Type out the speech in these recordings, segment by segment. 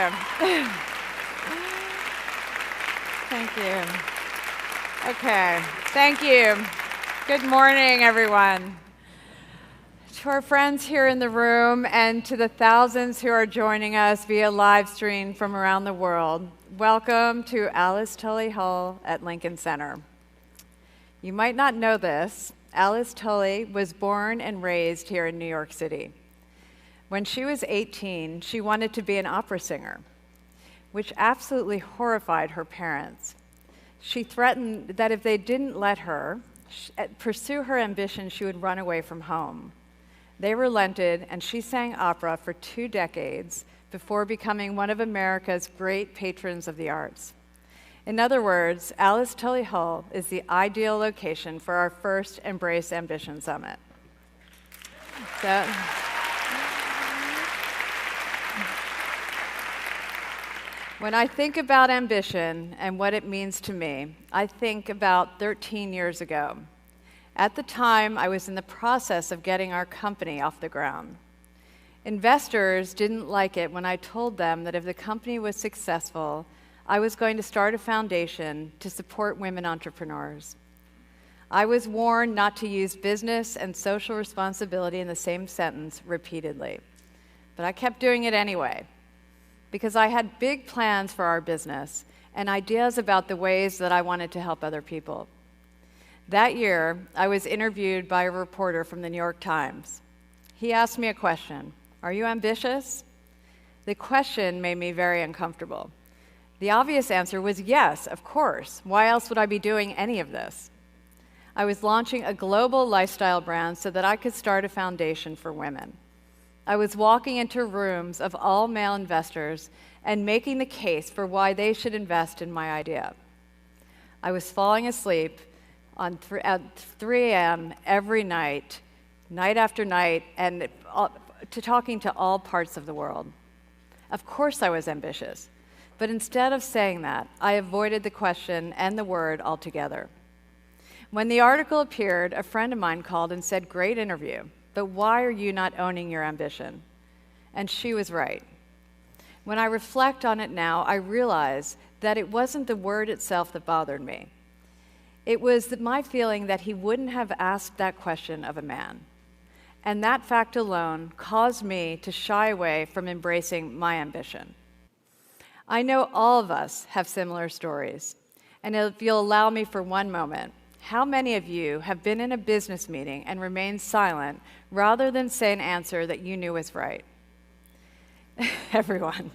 you. Thank you. Okay, thank you. Good morning, everyone. To our friends here in the room and to the thousands who are joining us via live stream from around the world, welcome to Alice Tully Hall at Lincoln Center. You might not know this, Alice Tully was born and raised here in New York City. When she was 18, she wanted to be an opera singer, which absolutely horrified her parents. She threatened that if they didn't let her pursue her ambition, she would run away from home. They relented, and she sang opera for 2 decades before becoming one of America's great patrons of the arts. In other words, Alice Tully Hall is the ideal location for our first Embrace Ambition Summit. When I think about ambition and what it means to me, I think about 13 years ago. At the time, I was in the process of getting our company off the ground. Investors didn't like it when I told them that if the company was successful, I was going to start a foundation to support women entrepreneurs. I was warned not to use business and social responsibility in the same sentence repeatedly, but I kept doing it anyway, because I had big plans for our business and ideas about the ways that I wanted to help other people. That year, I was interviewed by a reporter from the New York Times. He asked me a question: "Are you ambitious?" The question made me very uncomfortable. The obvious answer was yes, of course. Why else would I be doing any of this? I was launching a global lifestyle brand so that I could start a foundation for women. I was walking into rooms of all male investors and making the case for why they should invest in my idea. I was falling asleep at 3 a.m. every night, night after night, and talking to all parts of the world. Of course I was ambitious, but instead of saying that, I avoided the question and the word altogether. When the article appeared, a friend of mine called and said, "Great interview, but why are you not owning your ambition?" And she was right. When I reflect on it now, I realize that it wasn't the word itself that bothered me. It was my feeling that he wouldn't have asked that question of a man. And that fact alone caused me to shy away from embracing my ambition. I know all of us have similar stories. And if you'll allow me for one moment, how many of you have been in a business meeting and remained silent rather than say an answer that you knew was right? Everyone.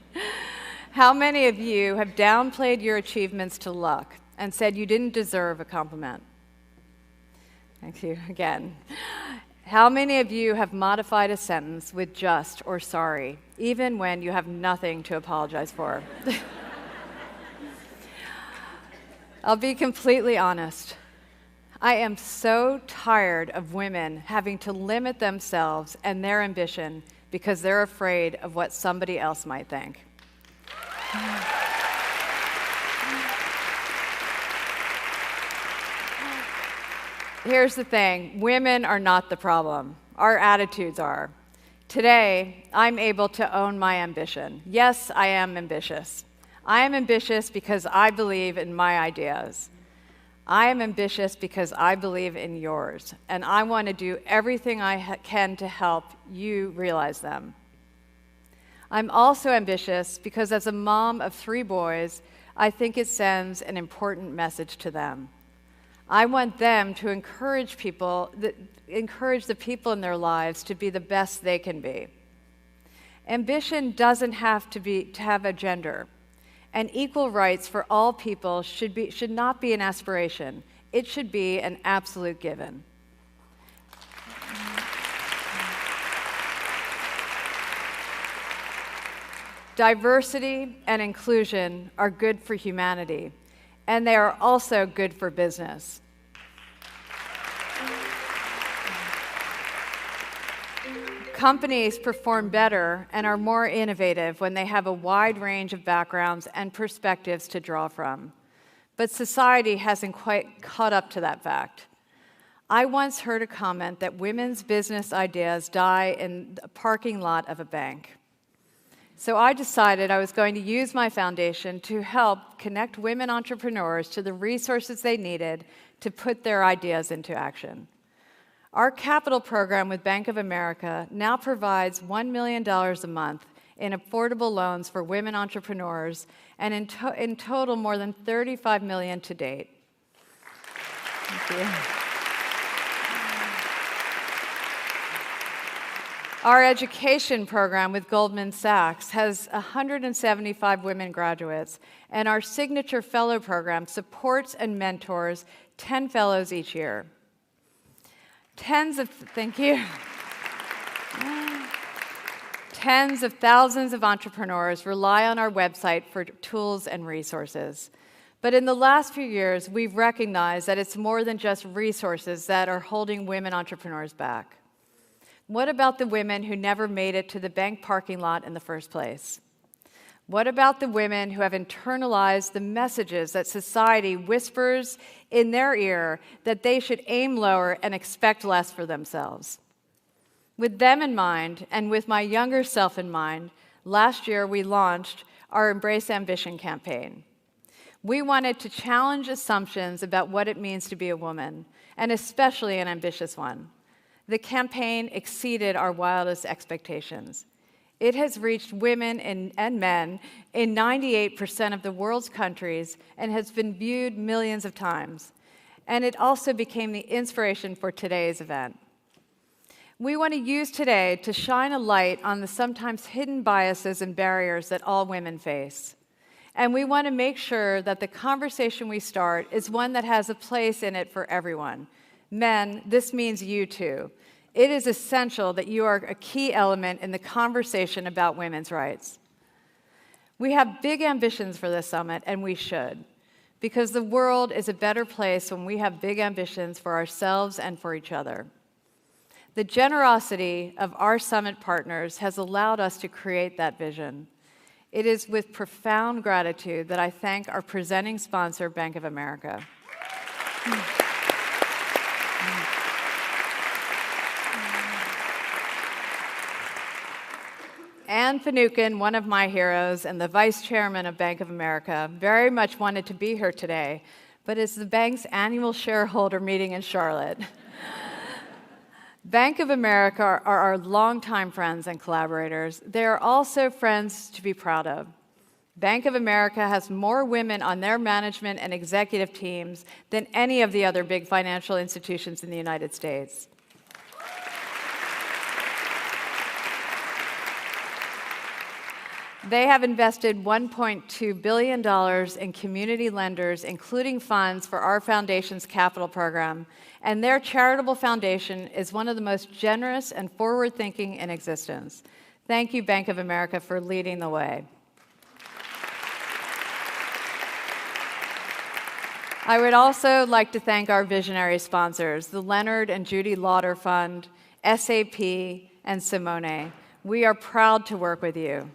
How many of you have downplayed your achievements to luck and said you didn't deserve a compliment? Thank you again. How many of you have modified a sentence with just or sorry, even when you have nothing to apologize for? I'll be completely honest. I am so tired of women having to limit themselves and their ambition because they're afraid of what somebody else might think. Here's the thing, women are not the problem. Our attitudes are. Today, I'm able to own my ambition. Yes, I am ambitious. I am ambitious because I believe in my ideas. I am ambitious because I believe in yours, and I want to do everything I can to help you realize them. I'm also ambitious because as a mom of 3 boys, I think it sends an important message to them. I want them to encourage the people in their lives to be the best they can be. Ambition doesn't have to have a gender. And equal rights for all people should not be an aspiration. It should be an absolute given. Diversity and inclusion are good for humanity, and they are also good for business. Companies perform better and are more innovative when they have a wide range of backgrounds and perspectives to draw from. But society hasn't quite caught up to that fact. I once heard a comment that women's business ideas die in the parking lot of a bank. So I decided I was going to use my foundation to help connect women entrepreneurs to the resources they needed to put their ideas into action. Our capital program with Bank of America now provides $1 million a month in affordable loans for women entrepreneurs, and in total more than $35 million to date. Thank you. Our education program with Goldman Sachs has 175 women graduates, and our signature fellow program supports and mentors 10 fellows each year. Thank you. Tens of thousands of entrepreneurs rely on our website for tools and resources. But in the last few years, we've recognized that it's more than just resources that are holding women entrepreneurs back. What about the women who never made it to the bank parking lot in the first place? What about the women who have internalized the messages that society whispers in their ear that they should aim lower and expect less for themselves? With them in mind, and with my younger self in mind, last year we launched our Embrace Ambition campaign. We wanted to challenge assumptions about what it means to be a woman, and especially an ambitious one. The campaign exceeded our wildest expectations. It has reached women and men in 98% of the world's countries and has been viewed millions of times. And it also became the inspiration for today's event. We want to use today to shine a light on the sometimes hidden biases and barriers that all women face. And we want to make sure that the conversation we start is one that has a place in it for everyone. Men, this means you too. It is essential that you are a key element in the conversation about women's rights. We have big ambitions for this summit, and we should, because the world is a better place when we have big ambitions for ourselves and for each other. The generosity of our summit partners has allowed us to create that vision. It is with profound gratitude that I thank our presenting sponsor, Bank of America. Anne Finucane, one of my heroes and the vice chairman of Bank of America, very much wanted to be here today, but it's the bank's annual shareholder meeting in Charlotte. Bank of America are our longtime friends and collaborators. They are also friends to be proud of. Bank of America has more women on their management and executive teams than any of the other big financial institutions in the United States. They have invested $1.2 billion in community lenders, including funds for our foundation's capital program, and their charitable foundation is one of the most generous and forward-thinking in existence. Thank you, Bank of America, for leading the way. I would also like to thank our visionary sponsors, the Leonard and Judy Lauder Fund, SAP, and Simone. We are proud to work with you.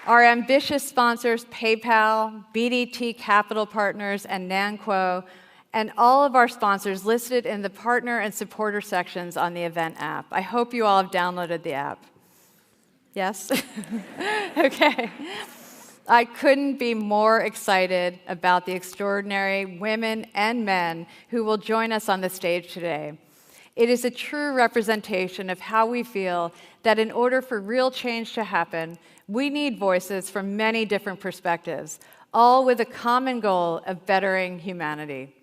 Our ambitious sponsors, PayPal, BDT Capital Partners, and Nanquo, and all of our sponsors listed in the partner and supporter sections on the event app. I hope you all have downloaded the app. Yes? Okay. I couldn't be more excited about the extraordinary women and men who will join us on the stage today. It is a true representation of how we feel that in order for real change to happen, we need voices from many different perspectives, all with a common goal of bettering humanity.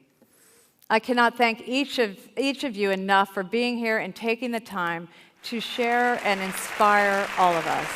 I cannot thank each of you enough for being here and taking the time to share and inspire all of us.